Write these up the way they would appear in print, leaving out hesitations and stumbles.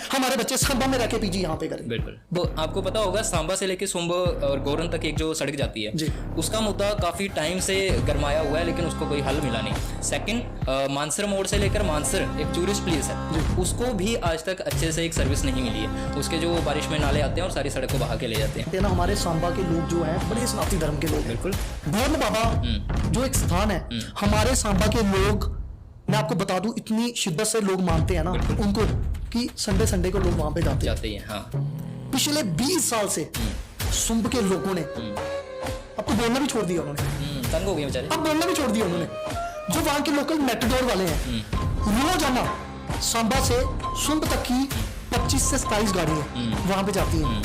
हमारे बच्चे सांबा में रह के पीजी यहाँ पे करें। बिल्कुल। वो आपको पता होगा सांबा से लेके सुंब और गोरन तक एक जो सड़क जाती है जी, उसका मुद्दा काफ़ी टाइम से गरमाया हुआ है, लेकिन उसको कोई हल मिला नहीं। सेकंड, मानसर मोड़ से लेकर मानसर एक टूरिस्ट प्लेस है, उसको भी आज तक अच्छे से एक सर्विस नहीं मिली है। उसके जो बारिश में नाले आते हैं और सारी सड़क को बहा के ले जाते हैं ना। हमारे सांबा के लोग जो हैं बड़े सनातनी धर्म के लोग हैं। बिल्कुल। बोर्न बाबा जो एक स्थान है, हमारे सांबा के लोग, मैं आपको बता दूं, इतनी शिद्दत से लोग मानते हैं ना उनको कि संडे को लोग वहां पे जाते हैं। हाँ, पिछले 20 साल से सुंब के लोगों ने अब तो बोलना भी छोड़ दिया उन्होंने, तंग हो गए बेचारे, अब बोलना भी छोड़ दिया उन्होंने। जो वहां के लोकल मेटाडोर वाले हैं, रोजाना सांबा से सुंब तक की 25 से 27 गाड़ियां वहां पे जाती हैं।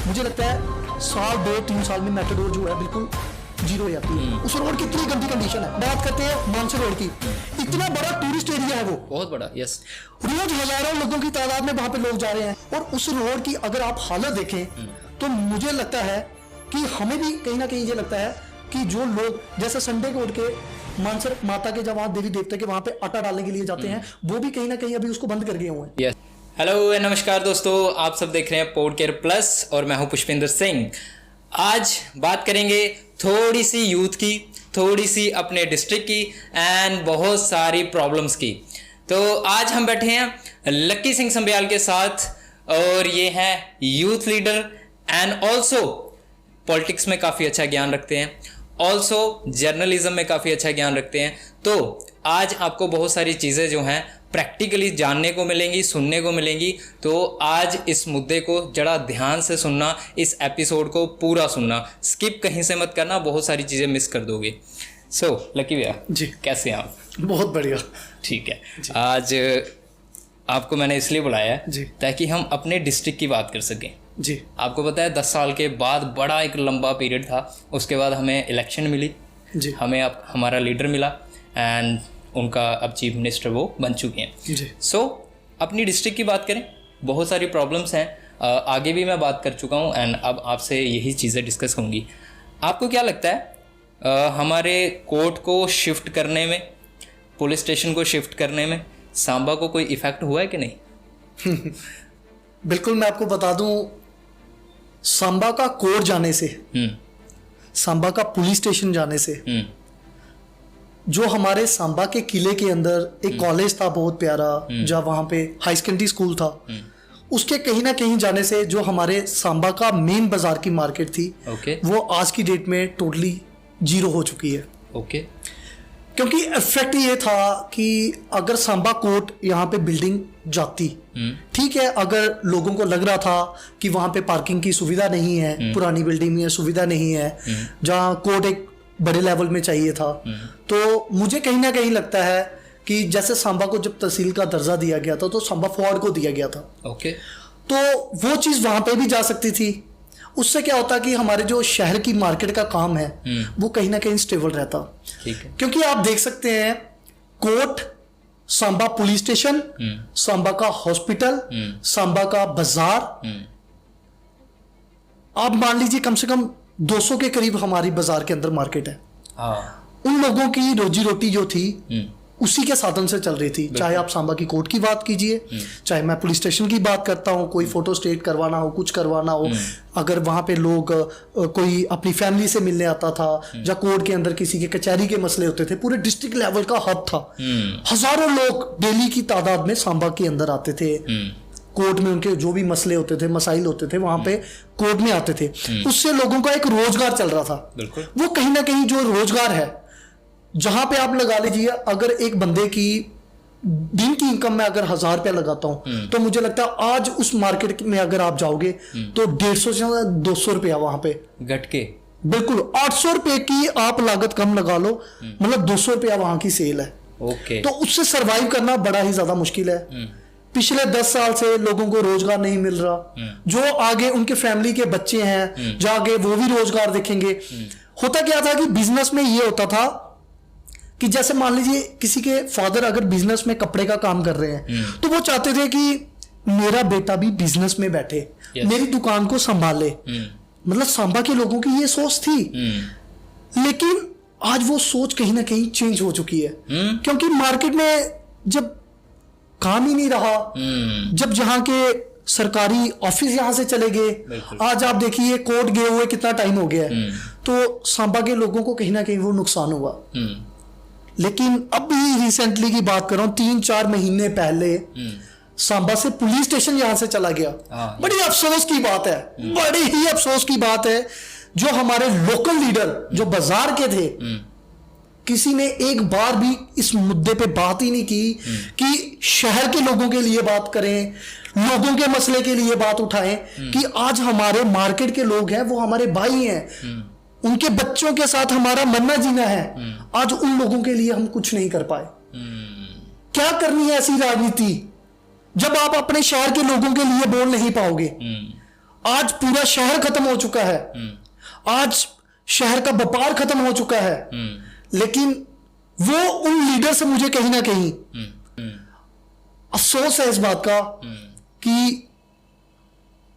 मुझे लगता है साल 2-3 साल में मेटाडोर जो है बिल्कुल जीरो हो जाती है। उस रोड की इतनी गंदी कंडीशन है। बात करते हैं मानसर रोड की, इतना बड़ा टूरिस्ट एरिया है वो, बहुत बड़ा। यस, रोज हजारों लोगों की तादाद में वहां पे लोग जा रहे हैं। और उस रोड की अगर आप हालत देखें तो मुझे लगता है कि हमें भी कहीं ना कहीं ये लगता है कि जो लोग जैसे संडे को उठ के मानसर माता के जब वहां देवी देवता के वहां पे आटा डालने के लिए जाते हैं, वो भी कहीं ना कहीं अभी उसको बंद कर गए हुए हैं। हेलो नमस्कार दोस्तों, आप सब देख रहे हैं पॉडकेयर प्लस और मैं हूं पुष्पिंदर सिंह। आज बात करेंगे थोड़ी सी यूथ की, थोड़ी सी अपने डिस्ट्रिक्ट की एंड बहुत सारी प्रॉब्लम्स की। तो आज हम बैठे हैं लक्की सिंह संब्याल के साथ और ये हैं youth leader and also politics में काफ़ी अच्छा ज्ञान रखते हैं, ऑल्सो जर्नलिज्म में काफ़ी अच्छा ज्ञान रखते हैं। तो आज आपको बहुत सारी चीज़ें जो हैं प्रैक्टिकली जानने को मिलेंगी, सुनने को मिलेंगी। तो आज इस मुद्दे को जरा ध्यान से सुनना, इस एपिसोड को पूरा सुनना, स्किप कहीं से मत करना, बहुत सारी चीज़ें मिस कर दोगे। सो लकी भैया जी, कैसे हैं आप? बहुत बढ़िया। ठीक है, आज आपको मैंने इसलिए बुलाया है ताकि हम अपने डिस्ट्रिक्ट की बात कर सकें। जी, आपको पता है 10 साल के बाद बड़ा एक लंबा पीरियड था, उसके बाद हमें इलेक्शन मिली जी, हमें अब हमारा लीडर मिला एंड उनका अब चीफ मिनिस्टर वो बन चुके हैं। सो अपनी डिस्ट्रिक्ट की बात करें, बहुत सारी प्रॉब्लम्स हैं, आगे भी मैं बात कर चुका हूँ एंड अब आपसे यही चीज़ें डिस्कस होंगी। आपको क्या लगता है हमारे कोर्ट को शिफ्ट करने में, पुलिस स्टेशन को शिफ्ट करने में सांबा को कोई इफेक्ट हुआ है कि नहीं? बिल्कुल, मैं आपको बता दूं, सांबा का कोर्ट जाने से, सांबा का पुलिस स्टेशन जाने से, जो हमारे सांबा के किले के अंदर एक कॉलेज था बहुत प्यारा, जहाँ वहाँ पे हाई सेकेंडरी स्कूल था, उसके कहीं ना कहीं जाने से जो हमारे सांबा का मेन बाजार की मार्केट थी, वो आज की डेट में टोटली जीरो हो चुकी है। क्योंकि इफेक्ट ये था कि अगर सांबा कोर्ट यहाँ पे बिल्डिंग जाती, ठीक है, अगर लोगों को लग रहा था कि वहाँ पे पार्किंग की सुविधा नहीं है, पुरानी बिल्डिंग में सुविधा नहीं है, जहाँ कोर्ट एक बड़े लेवल में चाहिए था, तो मुझे कहीं ना कहीं लगता है कि जैसे सांबा को जब तहसील का दर्जा दिया गया था तो सांबा फोर्ट को दिया गया था। तो वो चीज़ वहाँ पे भी जा सकती थी। उससे क्या होता कि हमारे जो शहर की मार्केट का काम है वो कहीं ना कहीं स्टेबल रहता। क्योंकि आप देख सकते हैं court, Samba police station, Samba का हॉस्पिटल, सांबा का बाजार, आप मान लीजिए कम से कम 200 के करीब हमारी बाजार के अंदर मार्केट है। उन लोगों की रोजी रोटी जो थी उसी के साधन से चल रही थी। चाहे आप सांबा की कोर्ट की बात कीजिए, चाहे मैं पुलिस स्टेशन की बात करता हूँ, कोई फोटो स्टेट करवाना हो, कुछ करवाना हो, अगर वहां पे लोग कोई अपनी फैमिली से मिलने आता था, या कोर्ट के अंदर किसी के कचहरी के मसले होते थे, पूरे डिस्ट्रिक्ट लेवल का हब था। हजारों लोग डेली की तादाद में सांबा के अंदर आते थे, कोर्ट में उनके जो भी मसले होते थे, मसाइल होते थे, वहां पे कोर्ट में आते थे। उससे लोगों का एक रोजगार चल रहा था। वो कहीं ना कहीं जो रोजगार है, जहां पे आप लगा लीजिए, अगर एक बंदे की दिन की इनकम में अगर 1000 रुपया लगाता हूं, तो मुझे लगता है आज उस मार्केट में अगर आप जाओगे तो 150 से 200 रुपया वहां पे घट के, बिल्कुल 800 रुपए की आप लागत कम लगा लो, मतलब 200 रुपया वहां की सेल है। तो उससे सरवाइव करना बड़ा ही ज्यादा मुश्किल है। पिछले 10 साल से लोगों को रोजगार नहीं मिल रहा। जो आगे उनके फैमिली के बच्चे हैं, जाके वो भी रोजगार देखेंगे। होता क्या था कि बिजनेस में ये होता था कि जैसे मान लीजिए किसी के फादर अगर बिजनेस में कपड़े का काम कर रहे हैं, तो वो चाहते थे कि मेरा बेटा भी बिजनेस में बैठे, मेरी दुकान को संभाले। मतलब सांबा के लोगों की ये सोच थी। लेकिन आज वो सोच कहीं ना कहीं चेंज हो चुकी है। क्योंकि मार्केट में जब काम ही नहीं रहा। जब जहां के सरकारी ऑफिस यहां से चले गए, आज आप देखिए कोर्ट गए हुए कितना टाइम हो गया है, तो सांबा के लोगों को कहीं ना कहीं वो नुकसान हुआ। लेकिन अभी रिसेंटली की बात कर रहा हूं, 3-4 महीने पहले सांबा से पुलिस स्टेशन यहां से चला गया। बड़ी अफसोस की बात है, बड़ी ही अफसोस की बात है। जो हमारे लोकल लीडर जो बाजार के थे, किसी ने एक बार भी इस मुद्दे पे बात ही नहीं की कि शहर के लोगों के लिए बात करें, लोगों के मसले के लिए बात उठाएं कि आज हमारे मार्केट के लोग हैं, वो हमारे भाई हैं, उनके बच्चों के साथ हमारा मरना जीना है। आज उन लोगों के लिए हम कुछ नहीं कर पाए। क्या करनी है ऐसी राजनीति जब आप अपने शहर के लोगों के लिए बोल नहीं पाओगे? आज पूरा शहर खत्म हो चुका है, आज शहर का व्यापार खत्म हो चुका है, लेकिन वो उन लीडर से मुझे कहीं ना कहीं अफसोस है इस बात का कि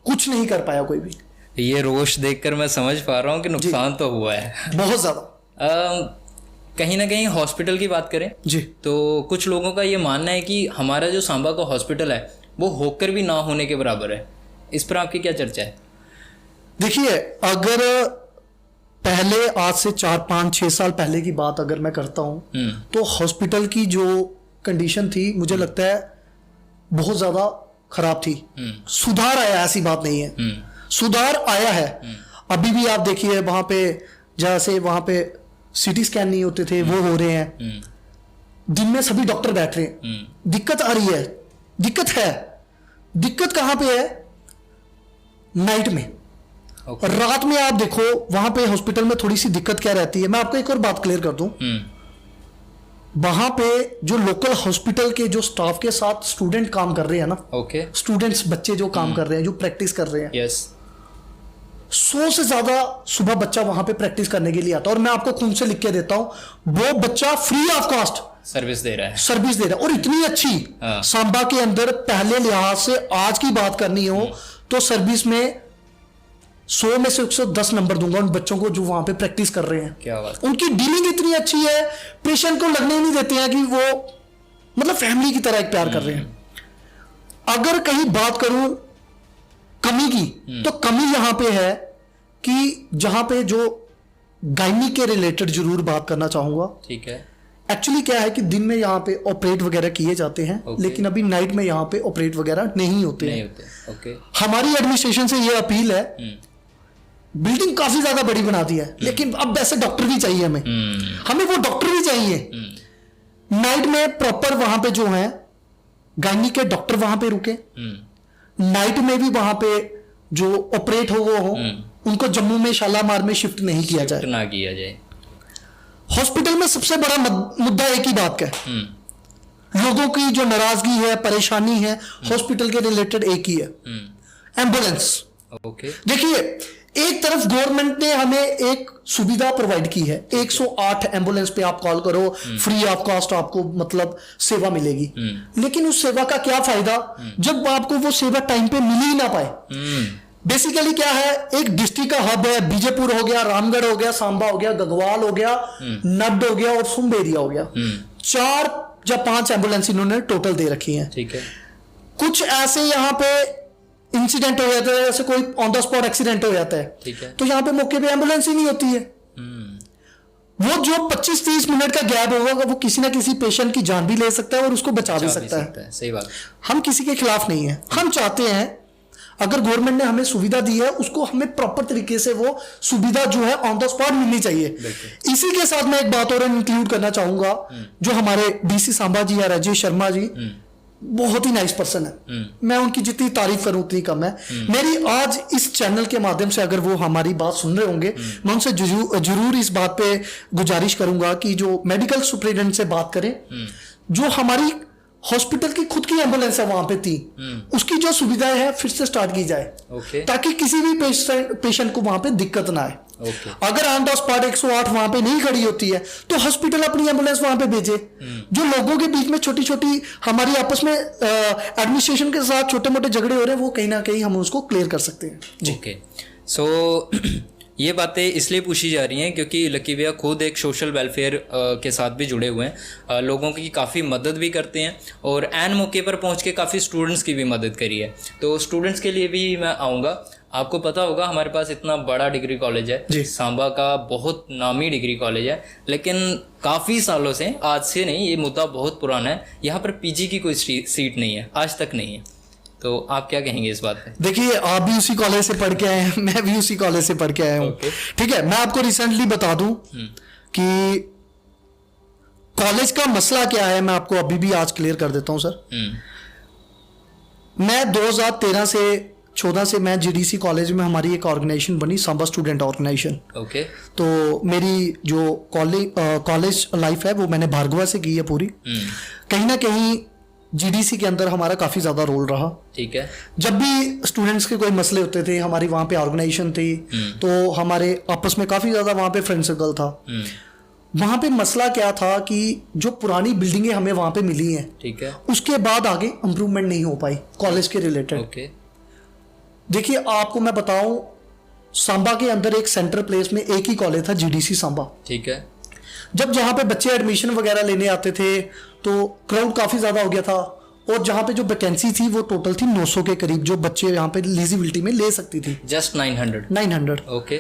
कुछ नहीं कर पाया कोई भी। ये रोष देखकर मैं समझ पा रहा हूँ कि नुकसान तो हुआ है बहुत ज्यादा। कहीं ना कहीं हॉस्पिटल की बात करें जी, तो कुछ लोगों का ये मानना है कि हमारा जो सांबा का हॉस्पिटल है वो होकर भी ना होने के बराबर है। इस पर आपकी क्या चर्चा है? देखिए, अगर पहले आज से 4-5-6 साल पहले की बात अगर मैं करता हूं तो हॉस्पिटल की जो कंडीशन थी मुझे लगता है बहुत ज्यादा खराब थी। सुधार आया, ऐसी बात नहीं है, सुधार आया है। अभी भी आप देखिए वहां पे, जैसे वहां पे सीटी स्कैन नहीं होते थे वो हो रहे हैं, दिन में सभी डॉक्टर बैठ रहे हैं। दिक्कत आ रही है, दिक्कत है। दिक्कत कहां पे है? नाइट में। और रात में आप देखो वहां पे हॉस्पिटल में थोड़ी सी दिक्कत क्या रहती है। मैं आपको एक और बात क्लियर कर दूं, वहां पे जो लोकल हॉस्पिटल के जो स्टाफ के साथ स्टूडेंट काम कर रहे हैं ना, स्टूडेंट्स बच्चे जो काम कर रहे हैं, जो प्रैक्टिस कर रहे हैं, 100 से ज्यादा सुबह बच्चा वहां पे प्रैक्टिस करने के लिए आता है। और मैं आपको खून से लिख के देता हूं, वो बच्चा फ्री ऑफ कॉस्ट सर्विस दे रहा है, और इतनी अच्छी। सांबा के अंदर पहले लिहाज से आज की बात करनी हो तो सर्विस में 100 में से 110 नंबर दूंगा उन बच्चों को जो वहां पे प्रैक्टिस कर रहे हैं। क्या बात। उनकी डीलिंग इतनी अच्छी है, पेशेंट को लगने ही नहीं देते हैं कि वो मतलब फैमिली की तरह एक प्यार कर रहे हैं। अगर कहीं बात करूं कमी की, तो कमी यहां पे है कि जहां पे जो गायनी के रिलेटेड जरूर बात करना चाहूंगा। ठीक है। एक्चुअली क्या है कि दिन में यहाँ पे ऑपरेट वगैरह किए जाते हैं, लेकिन अभी नाइट में यहाँ पे ऑपरेट वगैरह नहीं होते हैं। हमारी एडमिनिस्ट्रेशन से ये अपील है, बिल्डिंग काफी ज्यादा बड़ी बना दी है, लेकिन अब वैसे डॉक्टर भी चाहिए हमें वो डॉक्टर भी चाहिए। नाइट में प्रॉपर वहां पे जो है गायनी के डॉक्टर वहां पे रुके, नाइट में भी वहां पे जो ऑपरेट हो वो हो, उनको जम्मू में शालामार में शिफ्ट नहीं किया जाए। हॉस्पिटल में सबसे बड़ा मुद्दा एक ही बात का है, लोगों की जो नाराजगी है, परेशानी है हॉस्पिटल के रिलेटेड एक ही है, एम्बुलेंस। देखिए, एक तरफ गवर्नमेंट ने हमें एक सुविधा प्रोवाइड की है, 108 एम्बुलेंस पे आप कॉल करो, फ्री ऑफ कॉस्ट आपको मतलब सेवा मिलेगी। लेकिन उस सेवा का क्या फायदा जब आपको वो सेवा टाइम पे मिल ही ना पाए। बेसिकली क्या है, एक डिस्ट्रिक्ट का हब है, बीजेपुर हो गया, रामगढ़ हो गया, सांबा हो गया, गगवाल हो गया, नड हो गया और सुंब एरिया हो गया। 4 या 5 एम्बुलेंस इन्होंने टोटल दे रखी हैं। ठीक है। कुछ ऐसे यहाँ पे इंसिडेंट हो जाता है, जैसे कोई ऑन द स्पॉट एक्सीडेंट हो जाता है, ठीक है, तो यहाँ पे मौके पे एम्बुलेंस ही नहीं होती है। वो जो 25-30 मिनट का गैप होगा वो किसी ना किसी पेशेंट की जान भी ले सकता है और उसको बचा भी सकता है। सही बात। हम किसी के खिलाफ नहीं है, हम चाहते हैं अगर गवर्नमेंट ने हमें सुविधा दी है उसको हमें प्रॉपर तरीके से वो सुविधा जो है ऑन द स्पॉट मिलनी चाहिए। इसी के साथ मैं एक बात और इंक्लूड करना चाहूंगा, जो हमारे डीसी सांबा जी या राजेश शर्मा जी बहुत ही नाइस पर्सन है, मैं उनकी जितनी तारीफ करूं उतनी कम है। मेरी आज इस चैनल के माध्यम से अगर वो हमारी बात सुन रहे होंगे, मैं उनसे जरूर इस बात पे गुजारिश करूंगा कि जो मेडिकल सुपरिटेंडेंट से बात करें, जो हमारी हॉस्पिटल की खुद की एम्बुलेंस है वहां पे थी, उसकी जो सुविधाएं है फिर से स्टार्ट की जाए, ताकि किसी भी पेशेंट को वहां पे दिक्कत ना आए। अगर ऑन द स्पॉट 108 वहां पे नहीं खड़ी होती है तो हॉस्पिटल अपनी एम्बुलेंस वहां पे भेजे। जो लोगों के बीच में छोटी छोटी हमारी आपस में एडमिनिस्ट्रेशन के साथ छोटे मोटे झगड़े हो रहे हैं, वो कहीं ना कहीं हम उसको क्लियर कर सकते हैं। ओके, सो ये बातें इसलिए पूछी जा रही हैं क्योंकि लकी भैया खुद एक सोशल वेलफेयर के साथ भी जुड़े हुए हैं, लोगों की काफ़ी मदद भी करते हैं और एन मौके पर पहुंच के काफ़ी स्टूडेंट्स की भी मदद करी है। तो स्टूडेंट्स के लिए भी मैं आऊँगा। आपको पता होगा हमारे पास इतना बड़ा डिग्री कॉलेज है, सांबा का बहुत नामी डिग्री कॉलेज है, लेकिन काफ़ी सालों से, आज से नहीं, ये मुद्दा बहुत पुराना है, यहाँ पर पीजी की कोई सीट नहीं है, आज तक नहीं है। तो आप क्या कहेंगे इस बात पे? देखिए, आप भी उसी कॉलेज से पढ़ के आए हैं, मैं भी उसी कॉलेज से पढ़ के आया हूँ। ठीक है, मैं आपको रिसेंटली बता दूं कि कॉलेज का मसला क्या है, मैं आपको अभी भी आज क्लियर कर देता हूं सर। मैं 2013 से 14 से मैं जीडीसी कॉलेज में, हमारी एक ऑर्गेनाइजेशन बनी, सांबा स्टूडेंट ऑर्गेनाइजेशन। ओके। तो मेरी जो कॉलेज लाइफ है वो मैंने भार्गवा से की है पूरी। कहीं ना कहीं जीडीसी के अंदर हमारा काफी ज्यादा रोल रहा। ठीक है। जब भी स्टूडेंट्स के कोई मसले होते थे, हमारी वहां पे ऑर्गेनाइजेशन थी, तो हमारे आपस में काफी ज्यादा वहां पे फ्रेंड सर्कल था। वहां पे मसला क्या था कि जो पुरानी बिल्डिंगें हमें वहां पे मिली हैं, ठीक है, उसके बाद आगे इंप्रूवमेंट नहीं हो पाई कॉलेज के रिलेटेड। ओके। देखिए, आपको मैं बताऊं, सांबा के अंदर एक सेंट्रल प्लेस में एक ही कॉलेज था, जीडीसी सांबा। ठीक है। जब जहां पे बच्चे एडमिशन वगैरह लेने आते थे तो क्राउड काफी ज्यादा हो गया था, और जहां पे जो वैकेंसी थी वो टोटल थी 900 के करीब, जो बच्चे यहाँ पे एलिजिबिलिटी में ले सकती थी। जस्ट 900। ओके।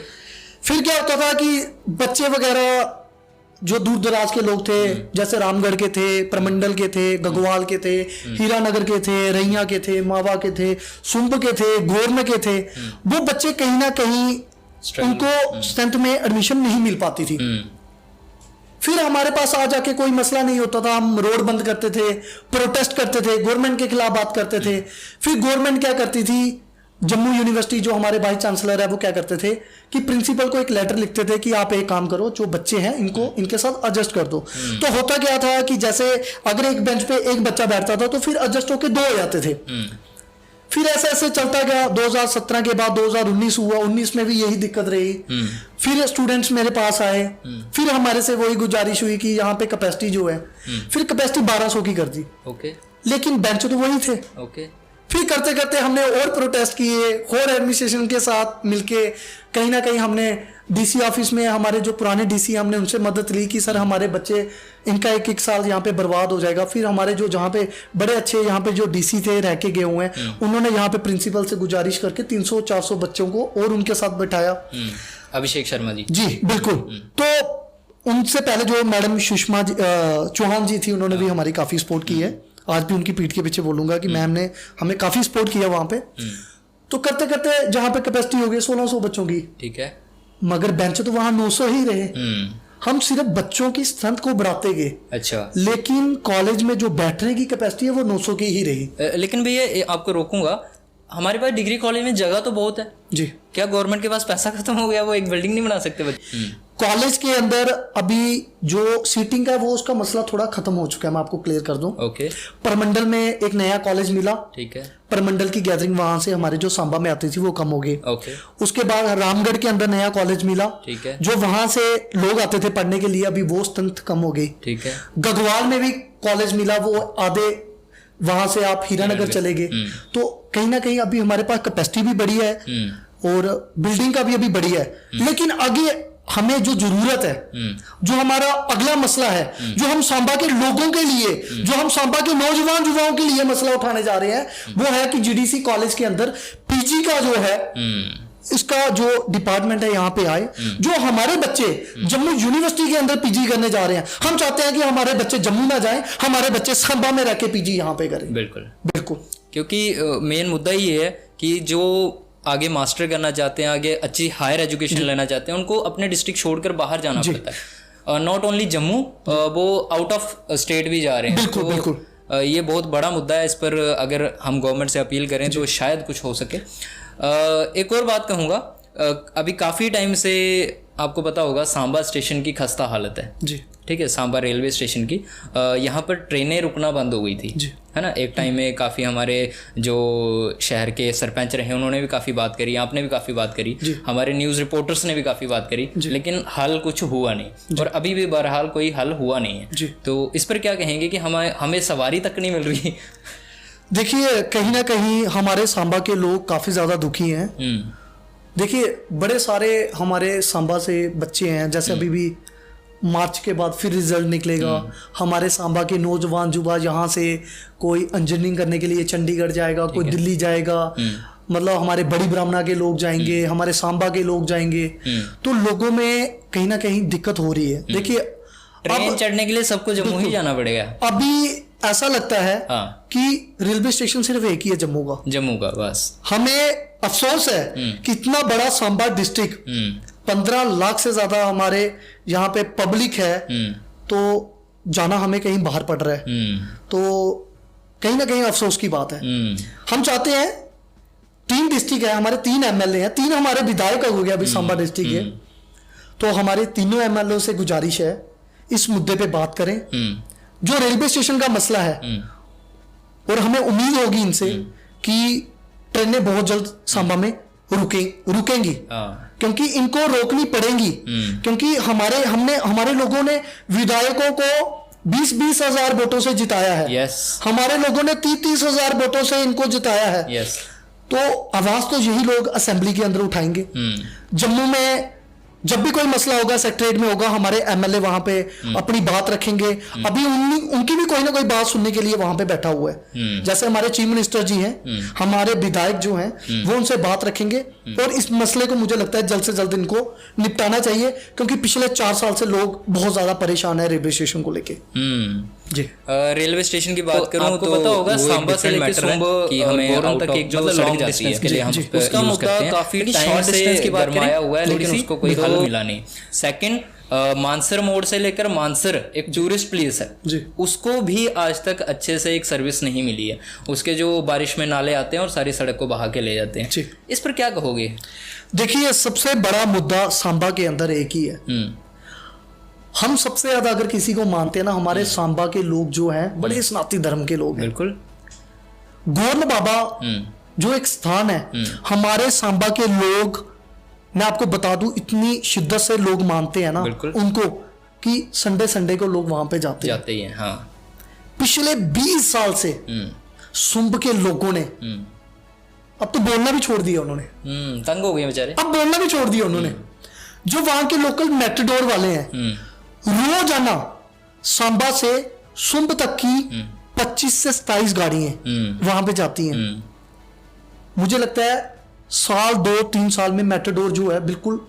फिर क्या होता था कि बच्चे वगैरह जो दूर दराज के लोग थे, जैसे रामगढ़ के थे, प्रमंडल के थे, गगवाल के थे, हीरानगर के थे, रैया के थे, मावा के थे, सुंब के थे, गोरम के थे, वो बच्चे कहीं ना कहीं उनको स्ट्रेंथ में एडमिशन नहीं मिल पाती थी। फिर हमारे पास आ जाके कोई मसला नहीं होता था, हम रोड बंद करते थे, प्रोटेस्ट करते थे, गवर्नमेंट के खिलाफ बात करते थे। फिर गवर्नमेंट क्या करती थी, जम्मू यूनिवर्सिटी जो हमारे वाइस चांसलर है वो क्या करते थे कि प्रिंसिपल को एक लेटर लिखते थे कि आप एक काम करो, जो बच्चे हैं इनको इनके साथ एडजस्ट कर दो। तो होता क्या था कि जैसे अगर एक बेंच पे एक बच्चा बैठता था तो फिर एडजस्ट होके 2 हो जाते थे। फिर ऐसे ऐसे चलता गया। 2017 के बाद 2019 हुआ, 19 में भी यही दिक्कत रही। फिर स्टूडेंट्स मेरे पास आए, फिर हमारे से वही गुजारिश हुई कि यहाँ पे कैपेसिटी जो है, फिर कैपेसिटी 1200 की कर दी। ओके। लेकिन बेंच तो वही थे। ओके। फिर करते करते हमने और प्रोटेस्ट किए, और एडमिनिस्ट्रेशन के साथ मिलके कहीं ना कहीं हमने डीसी ऑफिस में, हमारे जो पुराने डीसी, हमने उनसे मदद ली कि सर हमारे बच्चे, इनका एक साल यहाँ पे बर्बाद हो जाएगा। फिर हमारे जो जहाँ पे बड़े अच्छे यहाँ पे जो डीसी थे रह के गए हुए हैं, उन्होंने यहाँ पे प्रिंसिपल से गुजारिश करके 300-400 बच्चों को और उनके साथ बैठाया। अभिषेक शर्मा जी। जी बिल्कुल। तो उनसे पहले जो मैडम सुषमा चौहान जी थी, उन्होंने भी हमारी काफी सपोर्ट की है। आज भी उनकी पीठ के पीछे बोलूंगा कि मैम ने हमें काफी सपोर्ट किया वहां पे। तो करते करते जहां पे कैपेसिटी हो गई 1600 बच्चों की, ठीक है, मगर बेंच तो वहां 900 ही रहे। हम सिर्फ बच्चों की स्ट्रेंथ को बढ़ाते गए। अच्छा। लेकिन कॉलेज में जो बैठने की कैपेसिटी है वो 900 की ही रही। लेकिन भैया आपको रोकूंगा, हमारे पास डिग्री कॉलेज में जगह तो बहुत है जी। क्या गवर्नमेंट के पास पैसा खत्म हो गया, वो एक बिल्डिंग नहीं बना सकते बच्चे? कॉलेज के अंदर अभी जो सीटिंग का वो उसका मसला थोड़ा खत्म हो चुका है, मैं आपको क्लियर कर दूं। ओके। परमंडल में एक नया कॉलेज मिला, ठीक है। परमंडल की गैदरिंग वहां से हमारे जो सांबा में आती थी वो कम हो गई। ओके। उसके बाद रामगढ़ के अंदर नया कॉलेज मिला, ठीक है, जो वहां से लोग आते थे पढ़ने के लिए, अभी वो स्ट्रेंथ कम हो गई। ठीक है। गगवाल में भी कॉलेज मिला, वो आधे वहां से आप हीरानगर चले गए। तो कहीं ना कहीं अभी हमारे पास कैपेसिटी भी बढ़ी है और बिल्डिंग का भी अभी बढ़ी है। लेकिन आगे हमें जो जरूरत है, जो हमारा अगला मसला है, जो हम सांबा के लोगों के लिए, जो हम सांबा के नौजवान युवाओं के लिए मसला उठाने जा रहे हैं, वो है कि जीडीसी कॉलेज के अंदर पीजी का जो है, इसका जो डिपार्टमेंट है यहाँ पे आए। जो हमारे बच्चे जम्मू यूनिवर्सिटी के अंदर पीजी करने जा रहे हैं, हम चाहते हैं कि हमारे बच्चे जम्मू ना जाएं, हमारे बच्चे सांबा में रह के पीजी यहाँ पे करें। बिल्कुल बिल्कुल। क्योंकि मेन मुद्दा ये है कि जो आगे मास्टर करना चाहते हैं, आगे अच्छी हायर एजुकेशन लेना चाहते हैं, उनको अपने डिस्ट्रिक्ट छोड़कर बाहर जाना पड़ता है। नॉट ओनली जम्मू, वो आउट ऑफ स्टेट भी जा रहे हैं। बिल्कुल, तो बिल्कुल। ये बहुत बड़ा मुद्दा है। इस पर अगर हम गवर्नमेंट से अपील करें तो शायद कुछ हो सके। एक और बात कहूँगा, अभी काफ़ी टाइम से आपको पता होगा सांबा स्टेशन की खस्ता हालत है जी। ठीक है, सांबा रेलवे स्टेशन की यहाँ पर ट्रेनें रुकना बंद हो गई थी जी। है ना। एक टाइम में काफ़ी हमारे जो शहर के सरपंच रहे उन्होंने भी काफ़ी बात करी, आपने भी काफ़ी बात करी, हमारे न्यूज़ रिपोर्टर्स ने भी काफ़ी बात करी, लेकिन हल कुछ हुआ नहीं और अभी भी बहरहाल कोई हल हुआ नहीं है। तो इस पर क्या कहेंगे कि हमें सवारी तक नहीं मिल रही? देखिए, कहीं ना कहीं हमारे सांबा के लोग काफ़ी ज़्यादा दुखी हैं देखिए बड़े सारे हमारे सांबा से बच्चे हैं, जैसे अभी भी मार्च के बाद फिर रिजल्ट निकलेगा। हमारे सांबा के नौजवान युवा यहाँ से कोई इंजीनियरिंग करने के लिए चंडीगढ़ जाएगा, कोई दिल्ली जाएगा, मतलब हमारे बड़ी ब्राह्मणा के लोग जाएंगे, हमारे सांबा के लोग जाएंगे। तो लोगों में कहीं ना कहीं दिक्कत हो रही है। देखिए ट्रेन चढ़ने के लिए सबको जम्मू ही जाना पड़ेगा। अभी ऐसा लगता है कि रेलवे स्टेशन सिर्फ एक ही है, जम्मू का बस। हमें अफसोस है कि इतना बड़ा सांबा डिस्ट्रिक्ट, 15 लाख से ज्यादा हमारे यहाँ पे पब्लिक है, तो जाना हमें कहीं बाहर पड़ रहा है। तो कहीं ना कहीं अफसोस की बात है। हम चाहते हैं 3 डिस्ट्रिक्ट है हमारे, 3 एमएलए हैं, 3 हमारे विधायक हो गया अभी सांबा डिस्ट्रिक्ट है, तो हमारे तीनों एमएलए से गुजारिश है इस मुद्दे पे बात करें। जो रेलवे स्टेशन का मसला है, और हमें उम्मीद होगी इनसे कि ट्रेनें बहुत जल्द सांबा में रुकेंगी, क्योंकि इनको रोकनी पड़ेंगी। क्योंकि हमारे लोगों ने विधायकों को 20-20 हजार वोटों से जिताया है। हमारे लोगों ने 30-30 हजार वोटों से इनको जिताया है। तो आवाज तो यही लोग असेंबली के अंदर उठाएंगे। जम्मू में जब भी कोई मसला होगा सेक्रेटरीट में होगा, हमारे एमएलए वहां पे अपनी बात रखेंगे। अभी उनकी भी कोई ना कोई बात सुनने के लिए वहां पे बैठा हुआ है। जैसे हमारे चीफ मिनिस्टर जी हैं, हमारे विधायक जो हैं, वो उनसे बात रखेंगे और इस मसले को मुझे लगता है जल्द से जल्द इनको निपटाना चाहिए, क्योंकि पिछले 4 साल से लोग बहुत ज्यादा परेशान है रेलवे स्टेशन को लेके। जी रेलवे स्टेशन की बात करूं तो पता होगा सांबा से लेकर सुंब कि हमें आउट तक एक जो लॉन्ग डिस्टेंस के लिए हम उसका मुद्दा काफी टाइम से गरमाया हुआ है, लेकिन उसको कोई हल मिला नहीं। सेकंड, मानसर मोड़ से लेकर मानसर एक टूरिस्ट प्लेस है, उसको भी आज तक अच्छे से एक सर्विस नहीं मिली है। उसके जो बारिश में नाले आते हैं और सारी सड़क को बहा के ले जाते हैं। इस पर क्या कहोगे? देखिए सबसे बड़ा मुद्दा सांबा के अंदर एक ही है। हम सबसे ज्यादा अगर किसी को मानते हैं ना, हमारे सांबा के लोग जो हैं बड़े सनातनी धर्म के लोग हैं। बिल्कुल। गोर्ण बाबा जो एक स्थान है, हमारे सांबा के लोग, मैं आपको बता दूं, इतनी शिद्दत से लोग मानते हैं ना उनको कि संडे को लोग वहां पे जाते हैं। हाँ। पिछले 20 साल से सुंब के लोगों ने अब तो बोलना भी छोड़ दिया उन्होंने। तंग हो गए बेचारे, अब बोलना भी छोड़ दिया उन्होंने। जो वहां के लोकल मेट्रोडोर वाले हैं, रोजाना सांबा से सुंब तक की 25 से 27 गाड़ियां वहां पे जाती हैं। मुझे लगता है साल 2-3 साल में मेट्रोडोर जो है बिल्कुल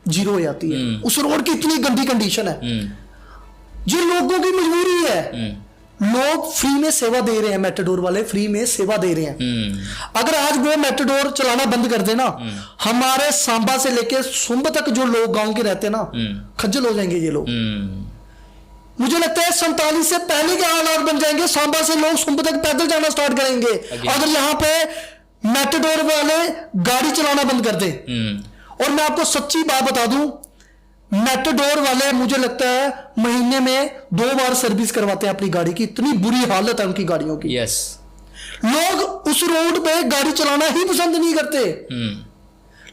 जीरो हो जाती है। उस रोड की इतनी गंदी कंडीशन है। ये लोगों की मजबूरी है। लोग फ्री में सेवा दे रहे हैं, मेट्रोडोर वाले फ्री में सेवा दे रहे हैं। अगर आज वो मेट्रोडोर चलाना बंद कर देना, हमारे सांबा से लेके सुंब तक जो लोग गांव के रहते हैं ना, खज्जल हो जाएंगे ये लोग। मुझे लगता है 47 से पहले के हालात बन जाएंगे। सांबा से लोग सुंब तक पैदल जाना स्टार्ट करेंगे अगर यहाँ पे मेट्रोडोर वाले गाड़ी चलाना बंद कर दे। और मैं आपको सच्ची बात बता दूं, मेट्रोडोर वाले मुझे लगता है महीने में 2 बार सर्विस करवाते हैं अपनी गाड़ी की। इतनी बुरी हालत है उनकी गाड़ियों की। लोग उस रोड पे गाड़ी चलाना ही पसंद नहीं करते,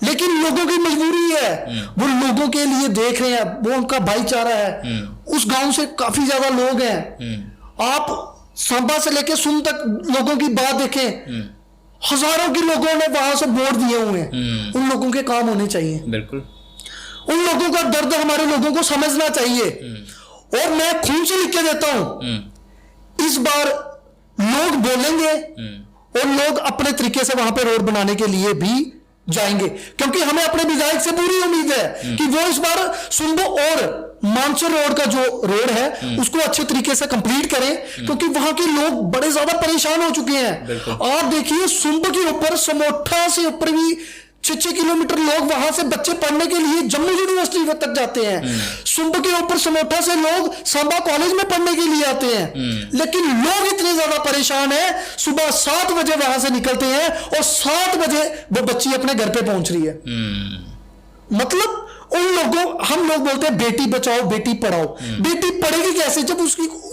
लेकिन लोगों की मजबूरी है। वो लोगों के लिए देख रहे हैं, वो उनका भाईचारा है। उस गांव से काफी ज्यादा लोग हैं। आप सांबा से लेके सुन तक लोगों की बात देखें, हजारों के लोगों ने वहां से वोट दिए हुए हैं। उन लोगों के काम होने चाहिए। बिल्कुल। उन लोगों का दर्द हमारे लोगों को समझना चाहिए। और मैं खून से लिख के देता हूं, इस बार लोग बोलेंगे और लोग अपने तरीके से वहां पे रोड बनाने के लिए भी जाएंगे, क्योंकि हमें अपने विधायक से पूरी उम्मीद है कि वो इस बार सुंबो और मानसर रोड का जो रोड है उसको अच्छे तरीके से कंप्लीट करें, क्योंकि वहां के लोग बड़े ज्यादा परेशान हो चुके हैं। और देखिए सुंब के ऊपर समोठा से ऊपर भी 6-6 किलोमीटर लोग वहां से बच्चे पढ़ने के लिए जम्मू यूनिवर्सिटी तक जाते हैं। सुंब के ऊपर समोठा से लोग सांबा कॉलेज में पढ़ने के लिए आते हैं। लेकिन लोग इतने ज्यादा परेशान हैं, सुबह 7 बजे वहां से निकलते हैं और 7 बजे वो बच्ची अपने घर पे पहुंच रही है। मतलब उन लोगों, हम लोग बोलते हैं बेटी बचाओ बेटी पढ़ाओ। बेटी पढ़ेगी कैसे जब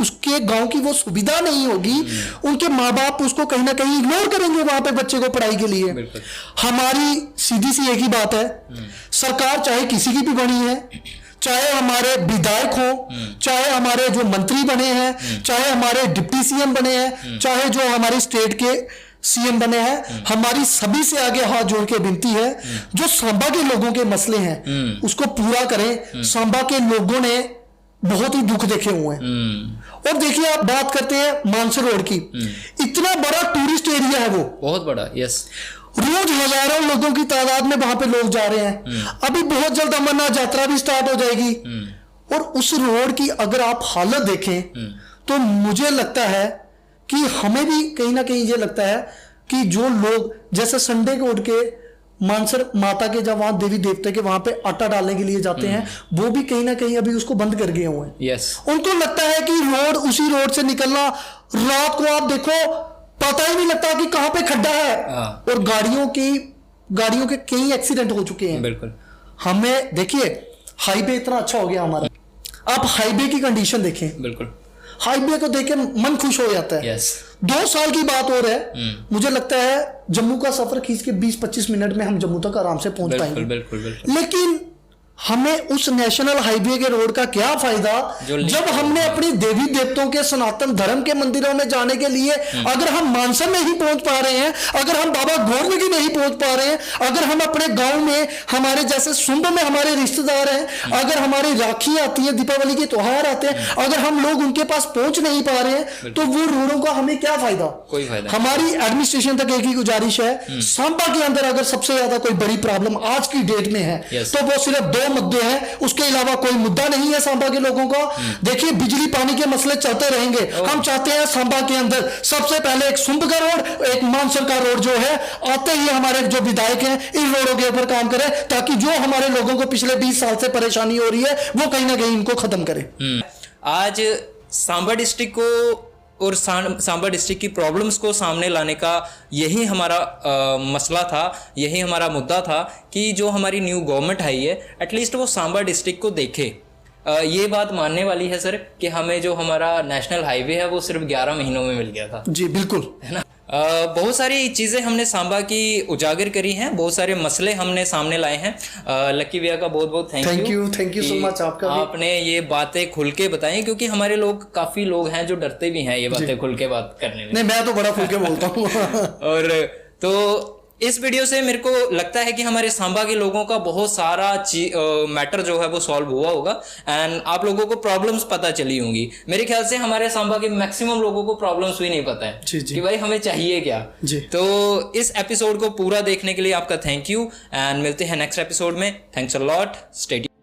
उसके गांव की वो सुविधा नहीं होगी। उनके माँ बाप उसको कहीं ना कहीं इग्नोर करेंगे वहां पे बच्चे को पढ़ाई के लिए। हमारी सीधी सी एक ही बात है, सरकार चाहे किसी की भी बनी है, चाहे हमारे विधायक हो, चाहे हमारे जो मंत्री बने हैं, चाहे हमारे डिप्टी सीएम बने हैं, चाहे जो हमारे स्टेट के सीएम बने हैं। हमारी सभी से आगे हाथ जोड़ के विनती है, जो सांबा के लोगों के मसले हैं उसको पूरा करें। सांबा के लोगों ने बहुत ही दुख देखे हुए हैं। और देखिए, आप बात करते हैं मानसर रोड की, इतना बड़ा टूरिस्ट एरिया है वो, बहुत बड़ा। यस, रोज हजारों लोगों की तादाद में वहां पे लोग जा रहे हैं। अभी बहुत जल्द अमरनाथ यात्रा भी स्टार्ट हो जाएगी। और उस रोड की अगर आप हालत देखें तो मुझे लगता है कि हमें भी कहीं ना कहीं ये लगता है कि जो लोग जैसे संडे को उठ के मानसर माता के जब वहां देवी देवता के वहां पे आटा डालने के लिए जाते हैं, वो भी कहीं ना कहीं अभी उसको बंद कर गए हुए हैं। यस, उनको लगता है कि रोड, उसी रोड से निकलना, रात को आप देखो पता ही नहीं लगता कि कहां पे खड्डा है। और गाड़ियों के कई एक्सीडेंट हो चुके हैं। बिल्कुल। हमें देखिए, हाईवे इतना अच्छा हो गया हमारा, आप हाईवे की कंडीशन देखें। बिल्कुल, हाईवे को देख के मन खुश हो जाता है। यस। 2 साल की बात और है, मुझे लगता है जम्मू का सफर खींच के 20-25 मिनट में हम जम्मू तक आराम से पहुंच पाएंगे। बिल्कुल, बिल्कुल। लेकिन हमें उस नेशनल हाईवे के रोड का क्या फायदा जब हमने अपनी देवी देवताओं के सनातन धर्म के मंदिरों में जाने के लिए अगर हम मानसर नहीं पहुंच पा रहे हैं, अगर हम बाबा गोरवी की नहीं पहुंच पा रहे हैं, अगर हम अपने गांव में हमारे जैसे सुंब में हमारे रिश्तेदार हैं, अगर हमारी राखी आती है, दीपावली के त्योहार आते हैं, अगर हम लोग उनके पास पहुंच नहीं पा रहे हैं, तो वो रोडों का हमें क्या फायदा? कोई फायदा। हमारी एडमिनिस्ट्रेशन तक एक ही गुजारिश है, सांबा के अंदर अगर सबसे ज्यादा कोई बड़ी प्रॉब्लम आज की डेट में है तो वो सिर्फ 2 मुद्दे हैं, उसके अलावा कोई मुद्दा नहीं है सांबा के लोगों का। देखिए, बिजली पानी के मसले चलते रहेंगे। हम चाहते हैं सांबा के अंदर सबसे पहले एक सुंब का रोड, एक मानसर का रोड जो है, आते ही हमारे जो विधायक हैं इन रोडों के ऊपर काम करें, ताकि जो हमारे लोगों को पिछले 20 साल से परेशानी हो रही है वो कहीं ना कहीं इनको खत्म करें। आज सांबा डिस्ट्रिक्ट को और सांबा डिस्ट्रिक्ट की प्रॉब्लम्स को सामने लाने का यही हमारा मसला था, यही हमारा मुद्दा था कि जो हमारी न्यू गवर्नमेंट आई है एटलीस्ट वो सांबा डिस्ट्रिक्ट को देखे। ये बात मानने वाली है सर कि हमें जो हमारा नेशनल हाईवे है वो सिर्फ 11 महीनों में मिल गया था। जी बिल्कुल, है ना। बहुत सारी चीज़ें हमने सांबा की उजागर करी हैं, बहुत सारे मसले हमने सामने लाए हैं। लक्की भैया का बहुत बहुत थैंक यू सो मच। आपका आपने ये बातें खुल के बताई, क्योंकि हमारे लोग काफ़ी लोग हैं जो डरते भी हैं ये बातें खुल के बात करने में। नहीं, मैं तो बड़ा खुल के बोलता हूँ। और तो इस वीडियो से मेरे को लगता है कि हमारे सांबा के लोगों का बहुत सारा मैटर जो है वो सॉल्व हुआ होगा एंड आप लोगों को प्रॉब्लम्स पता चली होंगी। मेरे ख्याल से हमारे सांबा के मैक्सिमम लोगों को प्रॉब्लम्स भी नहीं पता है कि भाई हमें चाहिए क्या। तो इस एपिसोड को पूरा देखने के लिए आपका थैंक यू एंड मिलते हैं नेक्स्ट एपिसोड में। Thanks a lot, stay tuned.